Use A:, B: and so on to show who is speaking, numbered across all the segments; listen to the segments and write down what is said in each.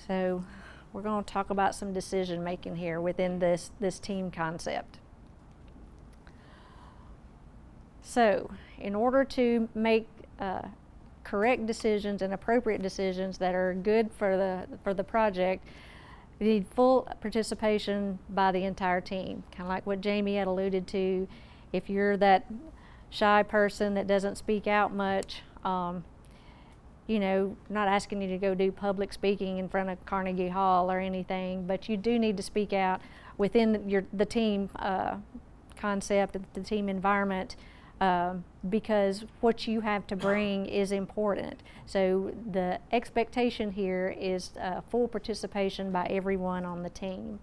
A: So we're going to talk about some decision making here within this team concept. So in order to make correct decisions and appropriate decisions that are good for the project, we need full participation by the entire team. Kind of like what Jamie had alluded to. If you're that shy person that doesn't speak out much, you know, not asking you to go do public speaking in front of Carnegie Hall or anything, but you do need to speak out within the team concept, the team environment, because what you have to bring is important. So the expectation here is full participation by everyone on the team.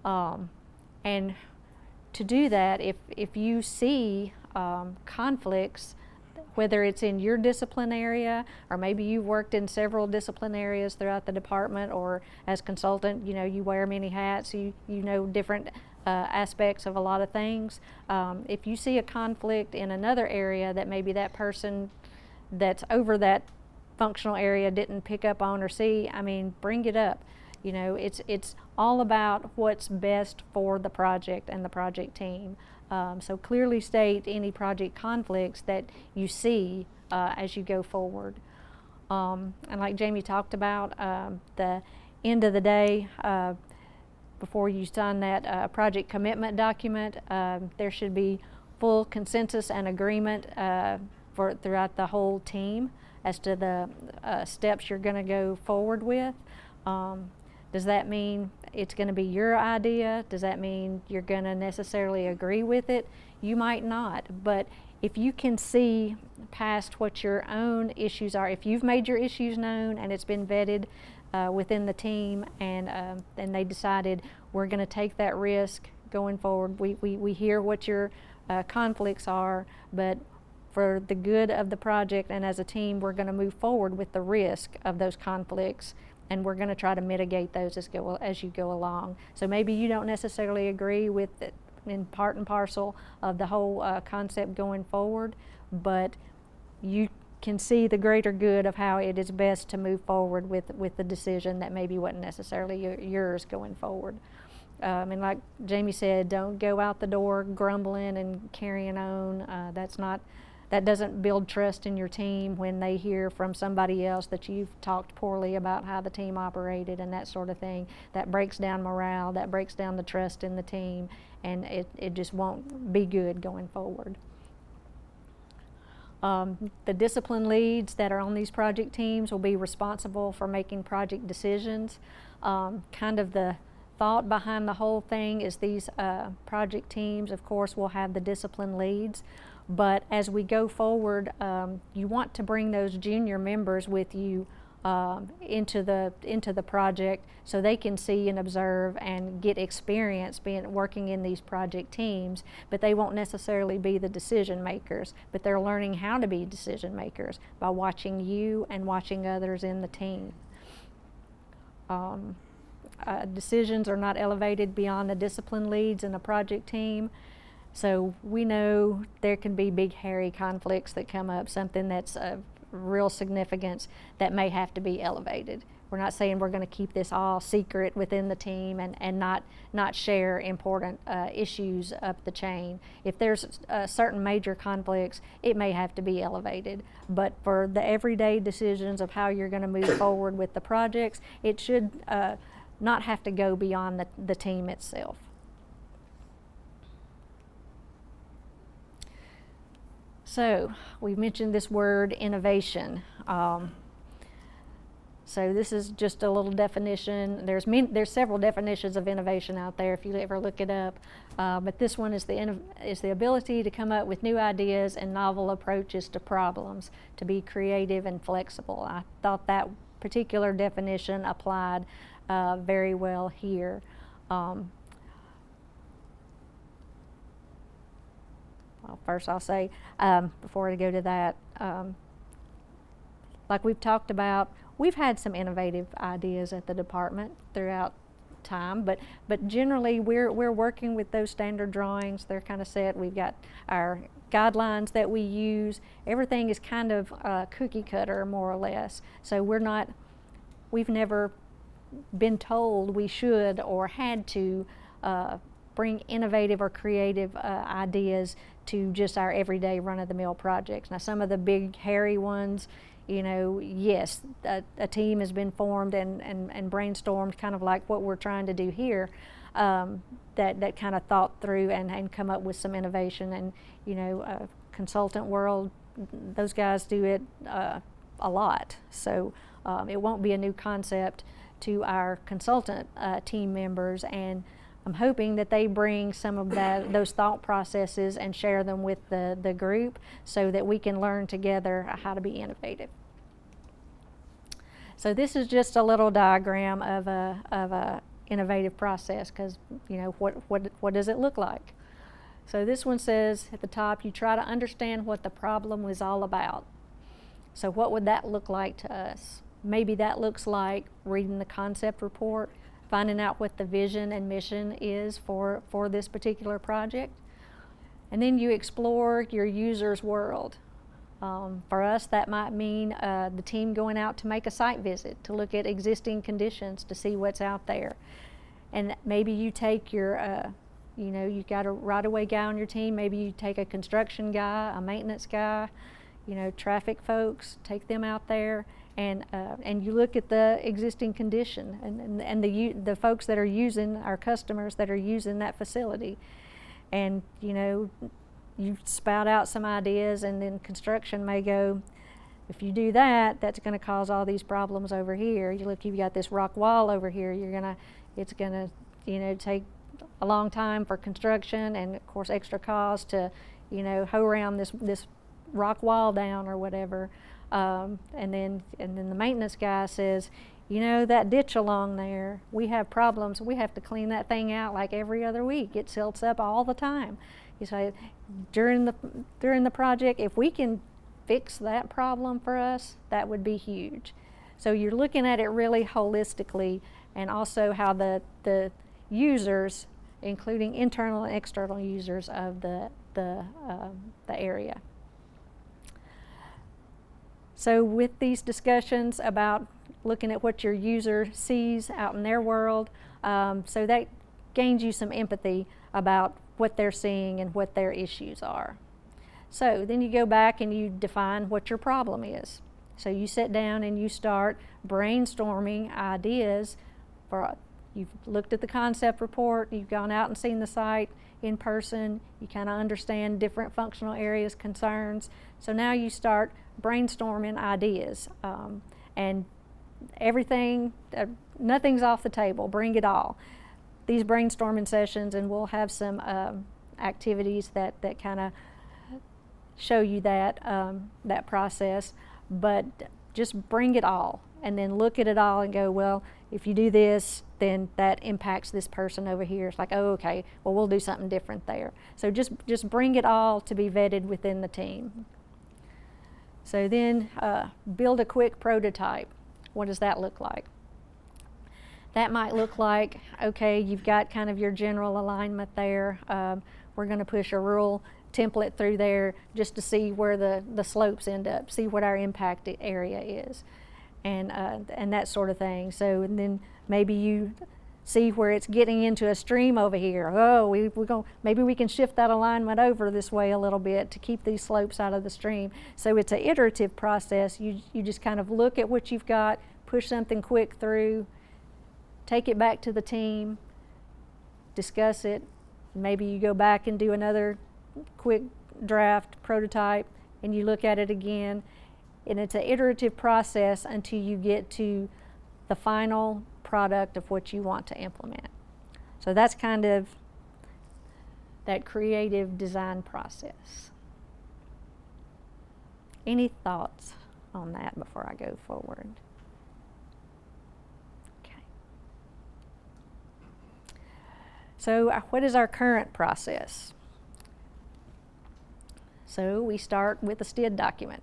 A: And to do that, if you see conflicts, whether it's in your discipline area, or maybe you've worked in several discipline areas throughout the department, or as consultant, you know, you wear many hats, you know different aspects of a lot of things. If you see a conflict in another area that maybe that person that's over that functional area didn't pick up on or see, I mean, bring it up. You know, it's all about what's best for the project and the project team. So clearly state any project conflicts that you see as you go forward. And like Jamie talked about, the end of the day, before you sign that project commitment document, there should be full consensus and agreement throughout the whole team as to the steps you're going to go forward with. Does that mean it's going to be your idea? Does that mean you're going to necessarily agree with it? You might not, but if you can see past what your own issues are, if you've made your issues known and it's been vetted within the team, and they decided we're going to take that risk going forward, we hear what your conflicts are, but for the good of the project and as a team, we're going to move forward with the risk of those conflicts, and we're going to try to mitigate those as you go along. So maybe you don't necessarily agree with it in part and parcel of the whole concept going forward, but you can see the greater good of how it is best to move forward with the decision that maybe wasn't necessarily yours going forward. And like Jamie said, don't go out the door grumbling and carrying on. That doesn't build trust in your team when they hear from somebody else that you've talked poorly about how the team operated and that sort of thing. That breaks down morale, that breaks down the trust in the team, and it just won't be good going forward. The discipline leads that are on these project teams will be responsible for making project decisions. Kind of the thought behind the whole thing is these project teams, of course, will have the discipline leads. But as we go forward, you want to bring those junior members with you into the project so they can see and observe and get experience working in these project teams, but they won't necessarily be the decision makers, but they're learning how to be decision makers by watching you and watching others in the team. Decisions are not elevated beyond the discipline leads in a project team. So we know there can be big, hairy conflicts that come up, something that's of real significance that may have to be elevated. We're not saying we're going to keep this all secret within the team and not share important issues up the chain. If there's certain major conflicts, it may have to be elevated. But for the everyday decisions of how you're going to move forward with the projects, it should not have to go beyond the team itself. So we've mentioned this word innovation. So this is just a little definition. There's several definitions of innovation out there if you ever look it up. But this one is the ability to come up with new ideas and novel approaches to problems, to be creative and flexible. I thought that particular definition applied very well here. Well, first I'll say, before I go to that, like we've talked about, we've had some innovative ideas at the department throughout time, but generally we're working with those standard drawings. They're kind of set. We've got our guidelines that we use. Everything is kind of cookie cutter, more or less. So we've never been told we should or had to bring innovative or creative ideas to just our everyday run-of-the-mill projects. Now, some of the big, hairy ones, you know, yes, a team has been formed and brainstormed, kind of like what we're trying to do here, that kind of thought through and come up with some innovation. And, you know, consultant world, those guys do it a lot. So it won't be a new concept to our consultant team members, and I'm hoping that they bring some of those thought processes and share them with the group so that we can learn together how to be innovative. So this is just a little diagram of a innovative process, because, you know, what does it look like? So this one says at the top, you try to understand what the problem was all about. So what would that look like to us? Maybe that looks like reading the concept report, finding out what the vision and mission is for this particular project. And then you explore your user's world. For us, that might mean the team going out to make a site visit, to look at existing conditions, to see what's out there. And maybe you take your, you know, you've got a right-of-way guy on your team, maybe you take a construction guy, a maintenance guy, you know, traffic folks, take them out there, and you look at the existing condition and the folks that are using, our customers that are using that facility. And, you know, you spout out some ideas, and then construction may go, if you do that, that's going to cause all these problems over here. You look, you've got this rock wall over here. It's going to, you know, take a long time for construction, and of course extra cost to, you know, hoe around this rock wall down or whatever. And then the maintenance guy says, you know, that ditch along there, we have problems. We have to clean that thing out like every other week. It silts up all the time. You say, during the project, if we can fix that problem for us, that would be huge. So you're looking at it really holistically, and also how the users, including internal and external users of the area. So with these discussions about looking at what your user sees out in their world, so that gains you some empathy about what they're seeing and what their issues are. So then you go back and you define what your problem is. So you sit down and you start brainstorming ideas for, you've looked at the concept report, you've gone out and seen the site in person, you kind of understand different functional areas, concerns. So now you start brainstorming ideas, and everything, nothing's off the table, bring it all. These brainstorming sessions, and we'll have some activities that kind of show you that process, but just bring it all and then look at it all and go, well, if you do this, then that impacts this person over here. It's like, oh, okay, well, we'll do something different there. So just bring it all to be vetted within the team. So then build a quick prototype. What does that look like? That might look like, okay, you've got kind of your general alignment there. We're going to push a rural template through there just to see where the slopes end up, see what our impact area is, and that sort of thing. So, and then maybe you see where it's getting into a stream over here. Oh, maybe we can shift that alignment over this way a little bit to keep these slopes out of the stream. So it's an iterative process. You just kind of look at what you've got, push something quick through, take it back to the team, discuss it. Maybe you go back and do another quick draft prototype, and you look at it again. And it's an iterative process until you get to the final product of what you want to implement. So that's kind of that creative design process. Any thoughts on that before I go forward? Okay. So what is our current process? So we start with a STID document.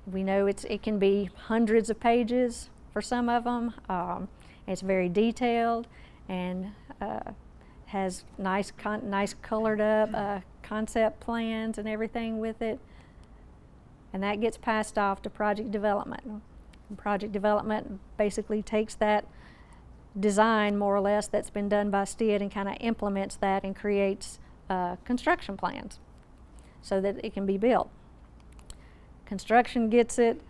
A: We know it can be hundreds of pages for some of them. It's very detailed and has nice colored up concept plans and everything with it. And that gets passed off to project development. Project development basically takes that design, more or less, that's been done by STID and kind of implements that and creates construction plans so that it can be built. Construction gets it.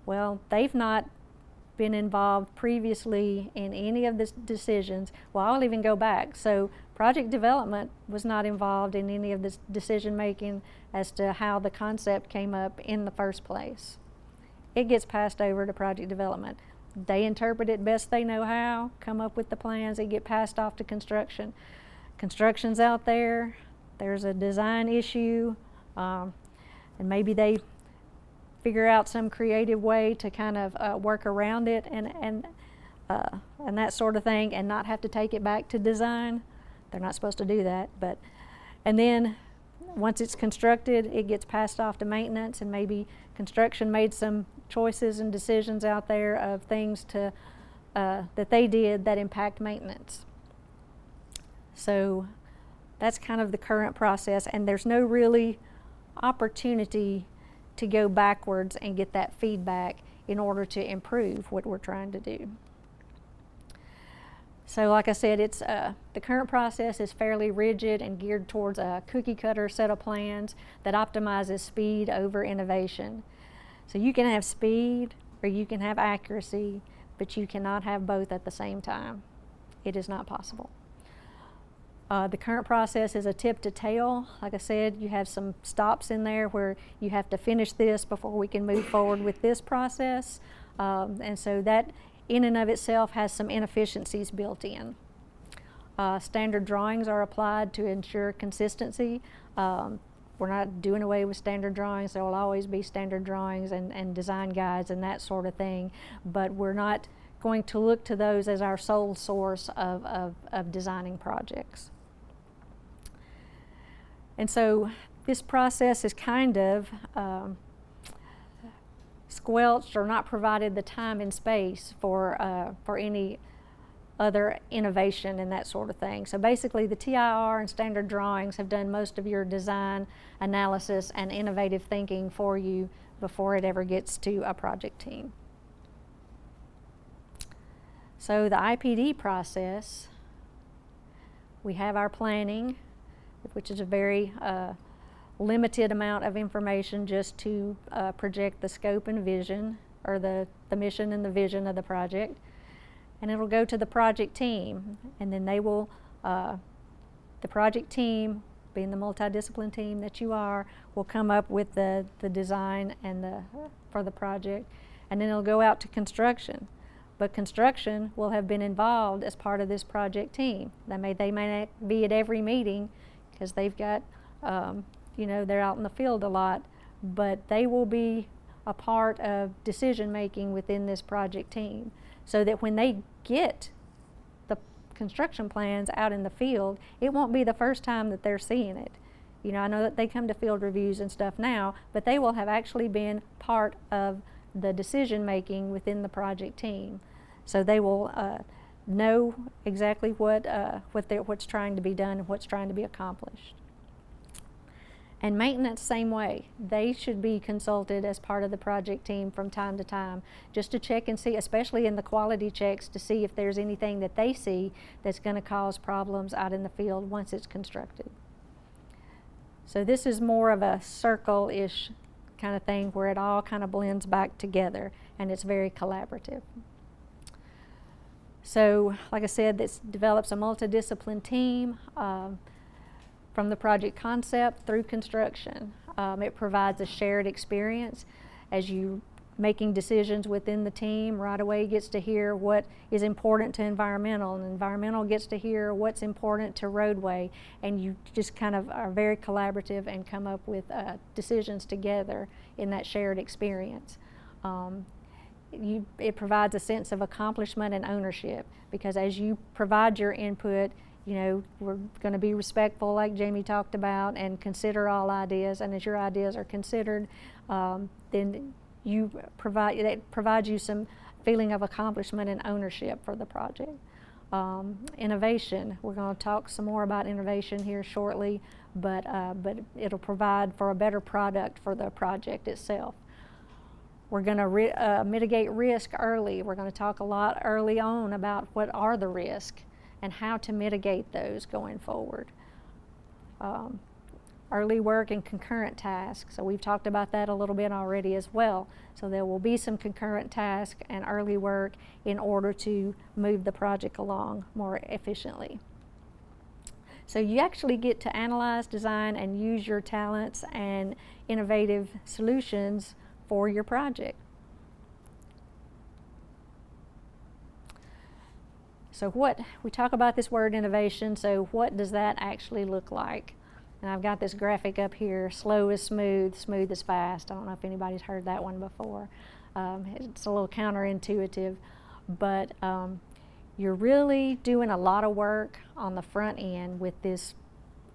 A: Well, they've not been involved previously in any of the decisions. Well, I'll even go back. So project development was not involved in any of this decision making as to how the concept came up in the first place. It gets passed over to project development. They interpret it best they know how, come up with the plans, they get passed off to construction. Construction's out there, there's a design issue, and maybe they figure out some creative way to kind of work around it and that sort of thing, and not have to take it back to design. They're not supposed to do that, and then once it's constructed, it gets passed off to maintenance, and maybe construction made some choices and decisions out there of things that they did that impact maintenance. So that's kind of the current process, and there's no really opportunity to go backwards and get that feedback in order to improve what we're trying to do. So like I said, it's the current process is fairly rigid and geared towards a cookie cutter set of plans that optimizes speed over innovation. So you can have speed or you can have accuracy, but you cannot have both at the same time. It is not possible. The current process is a tip to tail. Like I said, you have some stops in there where you have to finish this before we can move forward with this process. And so that in and of itself has some inefficiencies built in. Standard drawings are applied to ensure consistency. We're not doing away with standard drawings. There will always be standard drawings and design guides and that sort of thing, but we're not going to look to those as our sole source of designing projects. And so this process is kind of squelched or not provided the time and space for any other innovation and that sort of thing. So basically the TIR and standard drawings have done most of your design analysis and innovative thinking for you before it ever gets to a project team. So the IPD process, we have our planning, which is a very limited amount of information just to project the scope and vision, or the mission and the vision of the project. And it'll go to the project team, and then they will, the project team, being the multidiscipline team that you are, will come up with the design and for the project, and then it'll go out to construction. But construction will have been involved as part of this project team. They may not be at every meeting because they've got, they're out in the field a lot, but they will be a part of decision making within this project team, so that when they get the construction plans out in the field, it won't be the first time that they're seeing it. I know that they come to field reviews and stuff now, but they will have actually been part of the decision making within the project team. So they will know exactly what's trying to be done and what's trying to be accomplished. And maintenance, same way. They should be consulted as part of the project team from time to time, just to check and see, especially in the quality checks, to see if there's anything that they see that's going to cause problems out in the field once it's constructed. So this is more of a circle-ish kind of thing where it all kind of blends back together, and it's very collaborative. So, like I said, this develops a multidiscipline team from the project concept through construction. It provides a shared experience as you making decisions within the team. Right away gets to hear what is important to environmental, and environmental gets to hear what's important to roadway, and you just kind of are very collaborative and come up with decisions together in that shared experience. It provides a sense of accomplishment and ownership, because as you provide your input, we're going to be respectful, like Jamie talked about, and consider all ideas. And as your ideas are considered, then it provides you some feeling of accomplishment and ownership for the project. Innovation, we're going to talk some more about innovation here shortly, but it'll provide for a better product for the project itself. We're going to mitigate risk early. We're going to talk a lot early on about what are the risks and how to mitigate those going forward. Early work and concurrent tasks. So we've talked about that a little bit already as well. So there will be some concurrent tasks and early work in order to move the project along more efficiently. So you actually get to analyze, design, and use your talents and innovative solutions for your project. So we talk about this word innovation, so what does that actually look like? And I've got this graphic up here, slow is smooth, smooth is fast. I don't know if anybody's heard that one before. It's a little counterintuitive, but you're really doing a lot of work on the front end with this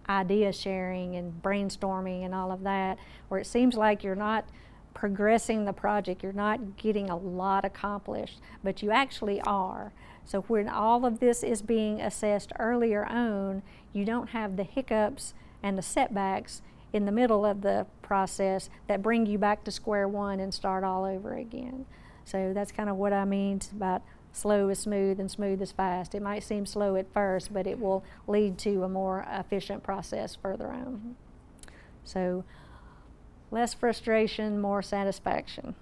A: idea sharing and brainstorming and all of that, where it seems like you're not progressing the project, you're not getting a lot accomplished, but you actually are. So when all of this is being assessed earlier on, you don't have the hiccups and the setbacks in the middle of the process that bring you back to square one and start all over again. So that's kind of what I mean about slow is smooth and smooth is fast. It might seem slow at first, but it will lead to a more efficient process further on. So less frustration, more satisfaction.